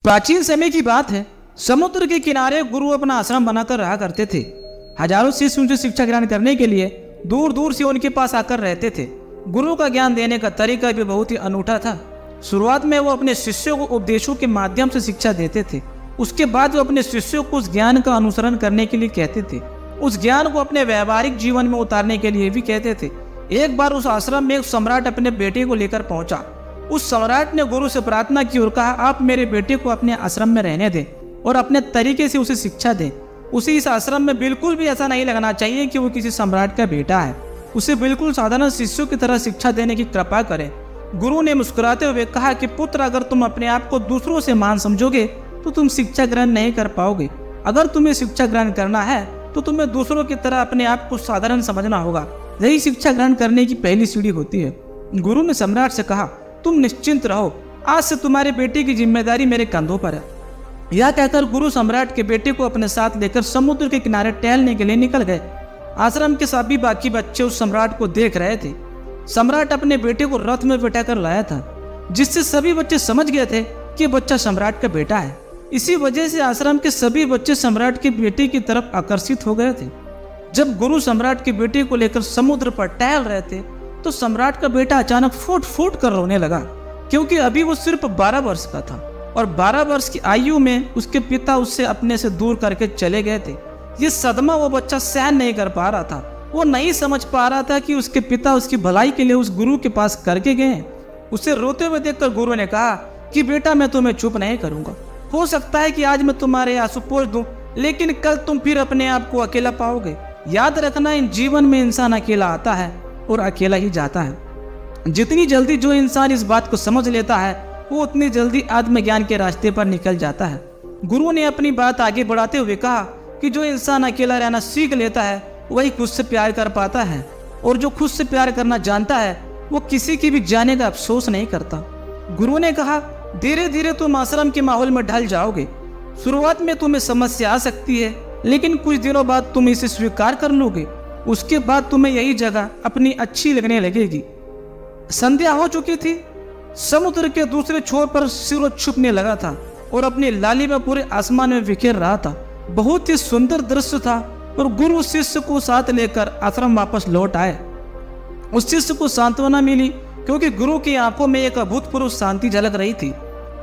प्राचीन समय की बात है। समुद्र के किनारे गुरु अपना आश्रम बनाकर रहा करते थे। हजारों शिष्य उनसे शिक्षा ग्रहण करने के लिए दूर दूर से उनके पास आकर रहते थे। गुरु का ज्ञान देने का तरीका भी बहुत ही अनूठा था। शुरुआत में वो अपने शिष्यों को उपदेशों के माध्यम से शिक्षा देते थे। उसके बाद वो अपने शिष्यों को उस ज्ञान का अनुसरण करने के लिए कहते थे। उस ज्ञान को अपने व्यावहारिक जीवन में उतारने के लिए भी कहते थे। एक बार उस आश्रम में एक सम्राट अपने बेटे को लेकर पहुंचा। उस सम्राट ने गुरु से प्रार्थना की और कहा, आप मेरे बेटे को अपने आश्रम में रहने दें और अपने तरीके से उसे शिक्षा दें। उसे इस आश्रम में बिल्कुल भी ऐसा नहीं लगना चाहिए कि वो किसी सम्राट का बेटा है। उसे बिल्कुल साधारण शिष्यों की तरह शिक्षा देने की कृपा करें। गुरु ने मुस्कुराते हुए कहा कि पुत्र, अगर तुम अपने आप को दूसरों से महान समझोगे तो तुम शिक्षा ग्रहण नहीं कर पाओगे। अगर तुम्हें शिक्षा ग्रहण करना है तो तुम्हें दूसरों की तरह अपने आप को साधारण समझना होगा। यही शिक्षा ग्रहण करने की पहली सीढ़ी होती है। गुरु ने सम्राट से कहा, तुम निश्चिंत रहो, आज से तुम्हारे बेटे की जिम्मेदारी मेरे कंधों पर है। यह कहकर गुरु सम्राट के बेटे को अपने साथ लेकर समुद्र के किनारे टहलने के लिए निकल गए। आश्रम के सभी बाकी बच्चे उस सम्राट को देख रहे थे। सम्राट अपने बेटे को रथ में बिठाकर लाया था, जिससे सभी बच्चे समझ गए थे कि बच्चा सम्राट का बेटा है। इसी वजह से आश्रम के सभी बच्चे सम्राट के बेटे की तरफ आकर्षित हो गए थे। जब गुरु सम्राट के बेटे को लेकर समुद्र पर टहल रहे थे तो सम्राट का बेटा अचानक फूट फूट कर रोने लगा, क्योंकि अभी वो सिर्फ 12 वर्ष का था और 12 वर्ष की आयु में उसके पिता उससे अपने से दूर करके चले गए थे। ये सदमा वो बच्चा सहन नहीं कर पा रहा था। वो नहीं समझ पा रहा था कि उसके पिता उसकी भलाई के लिए उस गुरु के पास करके गए। उसे रोते हुए देखकर गुरु ने कहा कि बेटा, मैं तुम्हें चुप नहीं करूंगा। हो सकता है कि आज मैं तुम्हारे आंसू पोंछ दूं, लेकिन कल तुम फिर अपने आप को अकेला पाओगे। याद रखना, इन जीवन में इंसान अकेला आता है और अकेला ही जाता है। जितनी जल्दी जो इंसान इस बात को समझ लेता है वो उतनी जल्दी आत्मज्ञान के रास्ते पर निकल जाता है। गुरु ने अपनी बात आगे बढ़ाते हुए कहा कि जो इंसान अकेला रहना सीख लेता है वही खुद से प्यार कर पाता है, और जो खुद से प्यार करना जानता है वो किसी की भी जाने का अफसोस नहीं करता। गुरु ने कहा, धीरे धीरे तुम आश्रम के माहौल में ढल जाओगे। शुरुआत में तुम्हें समस्या आ सकती है, लेकिन कुछ दिनों बाद तुम इसे स्वीकार कर लोगे। उसके बाद तुम्हें यही जगह अपनी अच्छी लगने लगेगी। संध्या हो चुकी थी। समुद्र के दूसरे छोर पर सूरज छुपने लगा था और अपनी लालिमा पूरे आसमान में बिखेर रहा था। बहुत ही सुंदर दृश्य था और गुरु शिष्य को साथ लेकर आश्रम वापस लौट आए। उस शिष्य को सांत्वना मिली, क्योंकि गुरु की आंखों में एक अभूतपूर्व शांति झलक रही थी।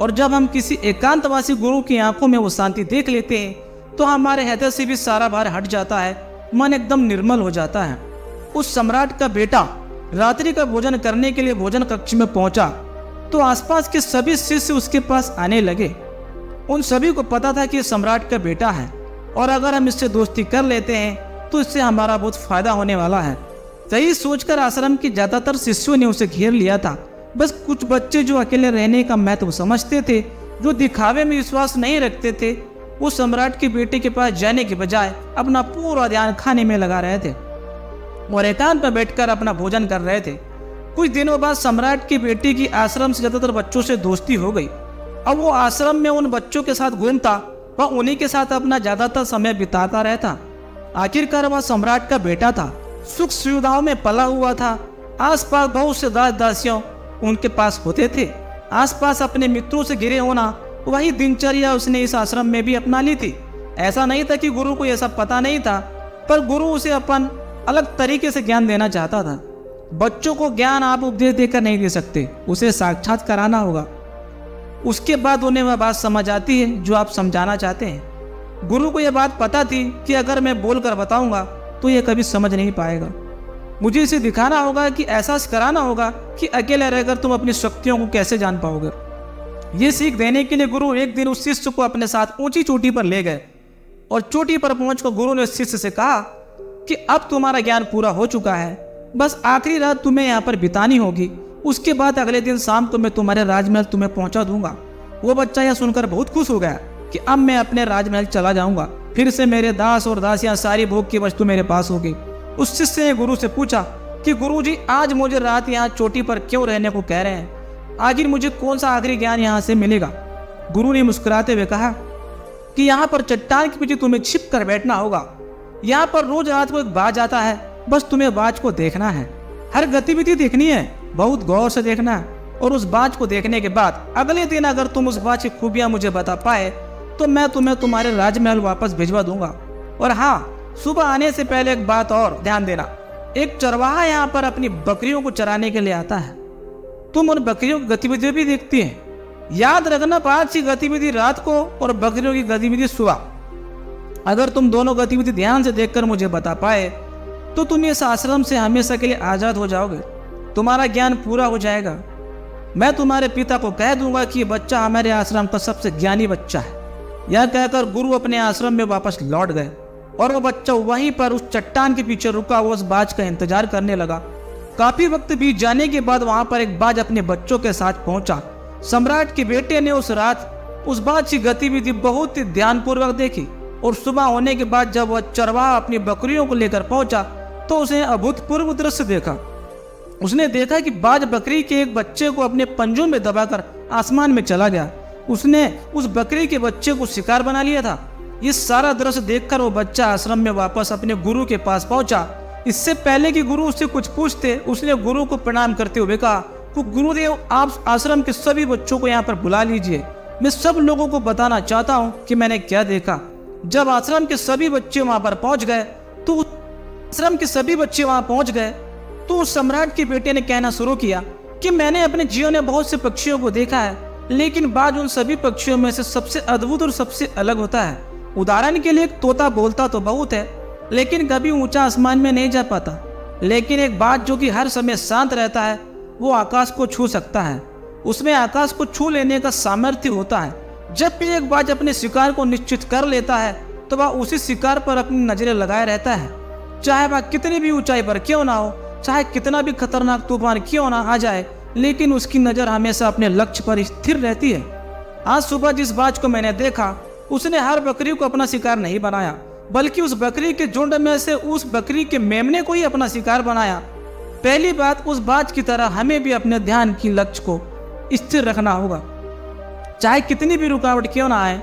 और जब हम किसी एकांतवासी गुरु की आंखों में वो शांति देख लेते हैं तो हमारे हृदय से भी सारा भार हट जाता है, मन एकदम निर्मल हो जाता है। उस सम्राट का बेटा रात्रि का भोजन करने के लिए भोजन कक्ष में पहुंचा तो आसपास के सभी शिष्य उसके पास आने लगे। उन सभी को पता था कि सम्राट का बेटा है और अगर हम इससे दोस्ती कर लेते हैं तो इससे हमारा बहुत फायदा होने वाला है। यही सोचकर आश्रम के ज्यादातर शिष्यों ने उसे घेर लिया था। बस कुछ बच्चे जो अकेले रहने का महत्व समझते थे, जो दिखावे में विश्वास नहीं रखते थे, वो सम्राट के बेटे के पास जाने के बजाय अपना पूरा ध्यान खाने में लगा रहे थे और एकांत में बैठकर अपना भोजन कर रहे थे। कुछ दिनों बाद सम्राट के बेटे की आश्रम से ज्यादातर बच्चों से दोस्ती हो गई। अब वो आश्रम में उन बच्चों के साथ घूमता व उन्हीं के साथ अपना ज्यादातर समय बिताता रहता। आखिरकार वह सम्राट का बेटा था, सुख सुविधाओं में पला हुआ था। आसपास बहुत से दास दासियों उनके पास होते थे। आसपास अपने मित्रों से घिरे होना, वही दिनचर्या उसने इस आश्रम में भी अपना ली थी। ऐसा नहीं था कि गुरु को यह सब पता नहीं था, पर गुरु उसे अपन अलग तरीके से ज्ञान देना चाहता था। बच्चों को ज्ञान आप उपदेश देकर नहीं दे सकते, उसे साक्षात कराना होगा। उसके बाद उन्हें वह बात समझ आती है जो आप समझाना चाहते हैं। गुरु को यह बात पता थी कि अगर मैं बोलकर बताऊंगा तो यह कभी समझ नहीं पाएगा। मुझे इसे दिखाना होगा कि एहसास कराना होगा कि अकेले रहकर तुम अपनी शक्तियों को कैसे जान पाओगे। ये सीख देने के लिए गुरु एक दिन उस शिष्य को अपने साथ ऊंची चोटी पर ले गए और चोटी पर पहुंचकर गुरु ने उस शिष्य से कहा कि अब तुम्हारा ज्ञान पूरा हो चुका है, बस आखिरी रात तुम्हें यहाँ पर बितानी होगी। उसके बाद अगले दिन शाम को मैं तुम्हारे राजमहल तुम्हें पहुंचा दूंगा। वो बच्चा यह सुनकर बहुत खुश हो गया कि अब मैं अपने राजमहल चला जाऊंगा, फिर से मेरे दास और दासियां सारी भोग की वस्तु मेरे पास होगी। उस शिष्य ने गुरु से पूछा कि गुरुजी, आज मुझे रात यहाँ चोटी पर क्यों रहने को कह रहे हैं? आखिर मुझे कौन सा आखिरी ज्ञान यहाँ से मिलेगा? गुरु ने मुस्कुराते हुए कहा कि यहाँ पर चट्टान के पीछे तुम्हें छिप कर बैठना होगा। यहाँ पर रोज रात को एक बाज आता है, बस तुम्हें बाज को देखना है। हर गतिविधि देखनी है, बहुत गौर से देखना है और उस बाज को देखने के बाद अगले दिन अगर तुम उस बाज की खूबियां मुझे बता पाए तो मैं तुम्हें तुम्हारे राजमहल वापस भिजवा दूंगा। और हाँ, सुबह आने से पहले एक बात और ध्यान देना, एक चरवाहा यहाँ पर अपनी बकरियों को चराने के लिए आता है। तुम उन बकरियों की गतिविधियां भी देखती है। याद रखना, बाज की गतिविधि रात को और बकरियों की गतिविधि सुबह। अगर तुम दोनों गतिविधि ध्यान से देखकर मुझे बता पाए तो तुम इस आश्रम से हमेशा के लिए आजाद हो जाओगे, तुम्हारा ज्ञान पूरा हो जाएगा। मैं तुम्हारे पिता को कह दूंगा कि ये बच्चा हमारे आश्रम का सबसे ज्ञानी बच्चा है। यह कहकर गुरु अपने आश्रम में वापस लौट गए और वो बच्चा वहीं पर उस चट्टान के पीछे रुका हुआ उस बाज का इंतजार करने लगा। काफी वक्त बीत जाने के बाद वहां पर एक बाज अपने बच्चों के साथ पहुंचा। सम्राट के बेटे ने उस रात उस बाज की गतिविधि बहुत ही ध्यानपूर्वक देखी और सुबह होने के बाद जब वह चरवाहा अपनी बकरियों को लेकर पहुंचा तो उसने अभूतपूर्व दृश्य देखा। उसने देखा कि बाज बकरी के एक बच्चे को अपने पंजों में दबाकर आसमान में चला गया। उसने उस बकरी के बच्चे को शिकार बना लिया था। ये सारा दृश्य देखकर वो बच्चा आश्रम में वापस अपने गुरु के पास पहुंचा। इससे पहले कि गुरु उससे कुछ पूछते, उसने गुरु को प्रणाम करते हुए कहा कि गुरुदेव, आप आश्रम के सभी बच्चों को यहाँ पर बुला लीजिए। मैं सब लोगों को बताना चाहता हूँ कि मैंने क्या देखा। जब आश्रम के सभी बच्चे वहां पर पहुंच गए तो उस सम्राट के बेटे ने कहना शुरू किया कि मैंने अपने जीवन में बहुत से पक्षियों को देखा है, लेकिन बाज उन सभी पक्षियों में से सबसे अद्भुत और सबसे अलग होता है। उदाहरण के लिए एक तोता बोलता तो बहुत है, लेकिन कभी ऊंचा आसमान में नहीं जा पाता। लेकिन एक बाज जो कि हर समय शांत रहता है, वो आकाश को छू सकता है। उसमें आकाश को छू लेने का सामर्थ्य होता है। जब भी एक बाज अपने शिकार को निश्चित कर लेता है तो वह उसी शिकार पर अपनी नजरें लगाए रहता है, चाहे वह कितनी भी ऊंचाई पर क्यों ना हो, चाहे कितना भी खतरनाक तूफान क्यों ना आ जाए, लेकिन उसकी नजर हमेशा अपने लक्ष्य पर स्थिर रहती है। आज सुबह जिस बाज को मैंने देखा, उसने हर बकरी को अपना शिकार नहीं बनाया, बल्कि उस बकरी के झुंड में से उस बकरी के मेमने को ही अपना शिकार बनाया। पहली बात, उस बाज की तरह हमें भी अपने ध्यान की लक्ष्य को स्थिर रखना होगा। चाहे कितनी भी रुकावट क्यों ना आए,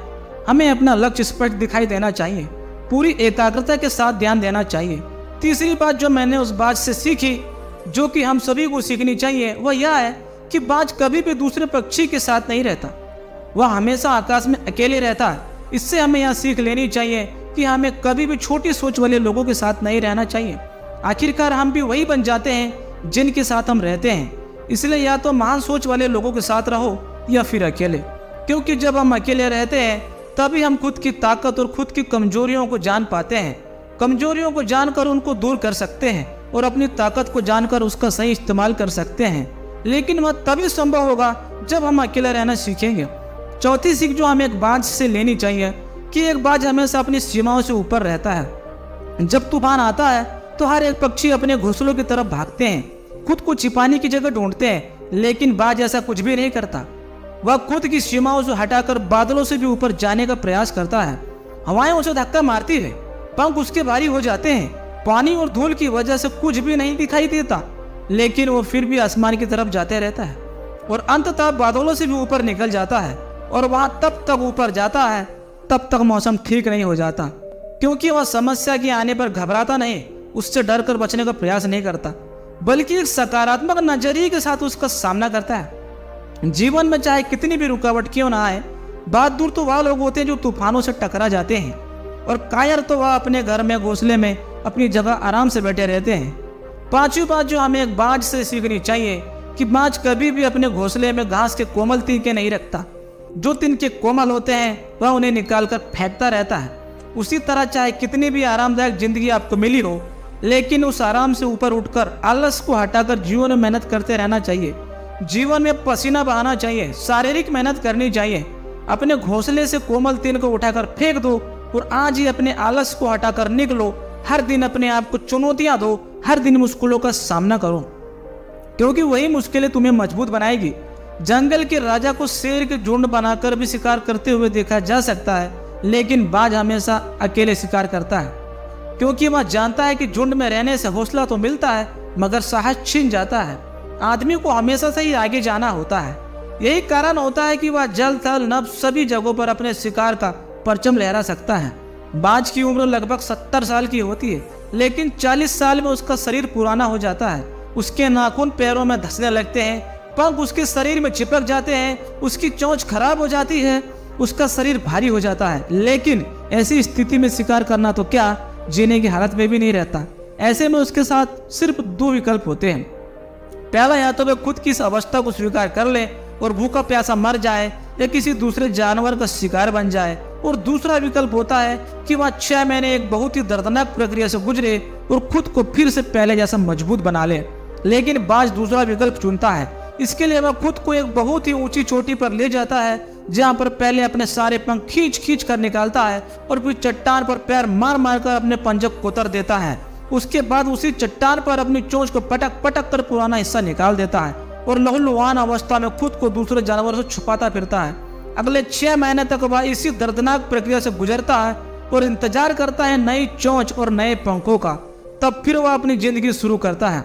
हमें अपना लक्ष्य स्पष्ट दिखाई देना चाहिए, पूरी एकाग्रता के साथ ध्यान देना चाहिए। तीसरी बात जो मैंने उस बाज से सीखी, जो कि हम सभी को सीखनी चाहिए, वह यह है कि बाज कभी भी दूसरे पक्षी के साथ नहीं रहता, वह हमेशा आकाश में अकेले रहता है। इससे हमें यह सीख लेनी चाहिए कि हमें कभी भी छोटी सोच वाले लोगों के साथ नहीं रहना चाहिए। आखिरकार हम भी वही बन जाते हैं जिनके साथ हम रहते हैं। इसलिए या तो महान सोच वाले लोगों के साथ रहो या फिर अकेले, क्योंकि जब हम अकेले रहते हैं तभी हम खुद की ताकत और खुद की कमजोरियों को जान पाते हैं। कमजोरियों को जानकर उनको दूर कर सकते हैं और अपनी ताकत को जानकर उसका सही इस्तेमाल कर सकते हैं। लेकिन वह तभी संभव होगा जब हम अकेले रहना सीखेंगे। चौथी सीख जो हमें एक बाज से लेनी चाहिए कि एक बाज हमेशा अपनी सीमाओं से ऊपर रहता है। जब तूफान आता है तो हर एक पक्षी अपने घोंसलों की तरफ भागते हैं, खुद को छिपाने की जगह ढूंढते हैं, लेकिन बाज ऐसा कुछ भी नहीं करता। वह खुद की सीमाओं से हटाकर बादलों से भी ऊपर जाने का प्रयास करता है। हवाएं उसे धक्का मारती है, पंख उसके भारी हो जाते हैं, पानी और धूल की वजह से कुछ भी नहीं दिखाई देता, लेकिन वो फिर भी आसमान की तरफ जाते रहता है और अंततः बादलों से भी ऊपर निकल जाता है। और वहां तब तक ऊपर जाता है तब तक मौसम ठीक नहीं हो जाता, क्योंकि वह समस्या के आने पर घबराता नहीं, उससे डर कर बचने का प्रयास नहीं करता, बल्कि एक सकारात्मक नजरिए के साथ उसका सामना करता है। जीवन में चाहे कितनी भी रुकावट क्यों ना आए, बहादुर तो वह लोग होते हैं जो तूफानों से टकरा जाते हैं, और कायर तो वह अपने घर में घोंसले में अपनी जगह आराम से बैठे रहते हैं। पांचवी बात जो हमें एक बाज से सीखनी चाहिए कि बाज कभी भी अपने घोंसले में घास के कोमल तिनके नहीं रखता। जो तिनके कोमल होते हैं वह उन्हें निकालकर फेंकता रहता है। उसी तरह चाहे कितनी भी आरामदायक जिंदगी आपको मिली हो, लेकिन उस आराम से ऊपर उठकर आलस को हटाकर जीवन में मेहनत करते रहना चाहिए। जीवन में पसीना बहाना चाहिए, शारीरिक मेहनत करनी चाहिए। अपने घोंसले से कोमल तिन को उठाकर फेंक दो और आज ही अपने आलस को हटाकर निकलो। हर दिन अपने आप को चुनौतियां दो, हर दिन मुश्किलों का सामना करो, क्योंकि वही मुश्किलें तुम्हें मजबूत बनाएगी। जंगल के राजा को शेर के झुंड बनाकर भी शिकार करते हुए देखा जा सकता है, लेकिन बाज हमेशा अकेले शिकार करता है, क्योंकि वह जानता है कि झुंड में रहने से हौसला तो मिलता है मगर साहस छिन जाता है। आदमी को हमेशा से ही आगे जाना होता है। यही कारण होता है कि वह जल थल नभ सभी जगहों पर अपने शिकार का परचम लहरा सकता है। बाज की उम्र लगभग 70 साल की होती है, लेकिन 40 साल में उसका शरीर पुराना हो जाता है। उसके नाखून पैरों में धंसने लगते हैं पंख उसके शरीर में चिपक जाते हैं, उसकी चोंच खराब हो जाती है, उसका शरीर भारी हो जाता है। लेकिन ऐसी स्थिति में शिकार करना तो क्या, जीने की हालत में भी नहीं रहता। ऐसे में उसके साथ सिर्फ दो विकल्प होते हैं। पहला, या तो वे खुद की इस अवस्था को स्वीकार कर ले और भूखा प्यासा मर जाए या किसी दूसरे जानवर का शिकार बन जाए, और दूसरा विकल्प होता है कि वह 6 महीने एक बहुत ही दर्दनाक प्रक्रिया से गुजरे और खुद को फिर से पहले जैसा मजबूत बना ले। लेकिन बाज दूसरा विकल्प चुनता है। इसके लिए वह खुद को एक बहुत ही ऊंची चोटी पर ले जाता है, जहां पर पहले अपने सारे पंख खींच खींच कर निकालता है और फिर चट्टान पर पैर मार मार कर अपने पंजे को कोतर देता है। उसके बाद उसी चट्टान पर अपनी चोंच को पटक पटक कर पुराना हिस्सा निकाल देता है और लहूलुहान अवस्था में खुद को दूसरे जानवरों से छुपाता फिरता है। अगले 6 महीने तक वह इसी दर्दनाक प्रक्रिया से गुजरता है और इंतजार करता है नई चोंच और नए पंखों का। तब फिर वह अपनी जिंदगी शुरू करता है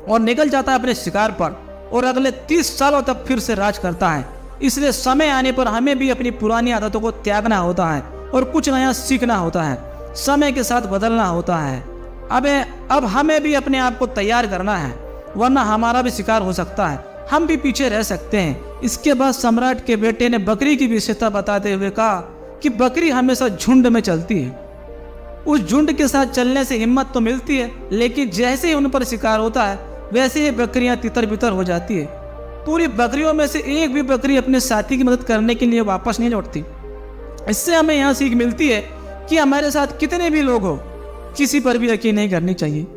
और निकल जाता है अपने शिकार पर, और अगले 30 सालों तक फिर से राज करता है। इसलिए समय आने पर हमें भी अपनी पुरानी आदतों को त्यागना होता है और कुछ नया सीखना होता है, समय के साथ बदलना होता है। अब हमें भी अपने आप को तैयार करना है, वरना हमारा भी शिकार हो सकता है, हम भी पीछे रह सकते हैं। इसके बाद सम्राट के बेटे ने बकरी की विशेषता बताते हुए कहा कि बकरी हमेशा झुंड में चलती है। उस झुंड के साथ चलने से हिम्मत तो मिलती है, लेकिन जैसे ही उन पर शिकार होता है वैसे ही बकरियां तितर बितर हो जाती है। पूरी बकरियों में से एक भी बकरी अपने साथी की मदद करने के लिए वापस नहीं लौटती। इससे हमें यह सीख मिलती है कि हमारे साथ कितने भी लोग हो, किसी पर भी यकीन नहीं करनी चाहिए।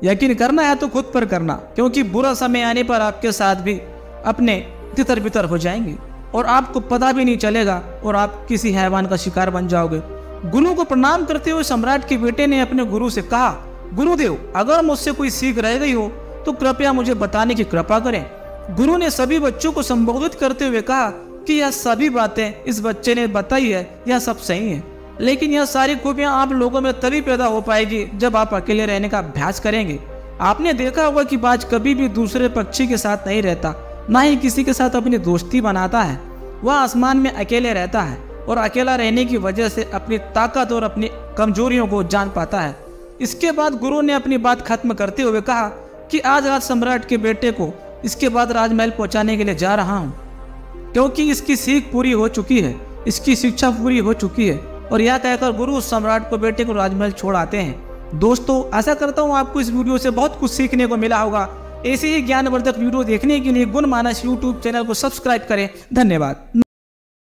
यकीन करना है तो खुद पर करना, क्योंकि बुरा समय आने पर आपके साथ भी अपने तितर बितर हो जाएंगे और आपको पता भी नहीं चलेगा और आप किसी हैवान का शिकार बन जाओगे। गुरु को प्रणाम करते हुए सम्राट के बेटे ने अपने गुरु से कहा, गुरुदेव, अगर मुझसे कोई सीख रह गई हो तो कृपया मुझे बताने की कृपा करें। गुरु ने सभी बच्चों को संबोधित करते हुए कहा कि यह सभी बातें इस बच्चे ने बताई है, यह सब सही है, लेकिन यह सारी खूबियां आप लोगों में तभी पैदा हो पाएगी जब आप अकेले रहने का अभ्यास करेंगे। आपने देखा होगा कि बाज कभी भी दूसरे पक्षी के साथ नहीं रहता, ना ही किसी के साथ अपनी दोस्ती बनाता है। वह आसमान में अकेले रहता है और अकेला रहने की वजह से अपनी ताकत और अपनी कमजोरियों को जान पाता है। इसके बाद गुरु ने अपनी बात खत्म करते हुए कहा कि आज रात सम्राट के बेटे को इसके बाद राजमहल पहुंचाने के लिए जा रहा हूं, क्योंकि इसकी सीख पूरी हो चुकी है, इसकी शिक्षा पूरी हो चुकी है। और यह कहकर गुरु सम्राट को बेटे को राजमहल छोड़ आते हैं। दोस्तों, आशा करता हूं आपको इस वीडियो से बहुत कुछ सीखने को मिला होगा। ऐसे ही ज्ञानवर्धक वीडियो देखने के लिए गुण मानस यूट्यूब चैनल को सब्सक्राइब करें। धन्यवाद।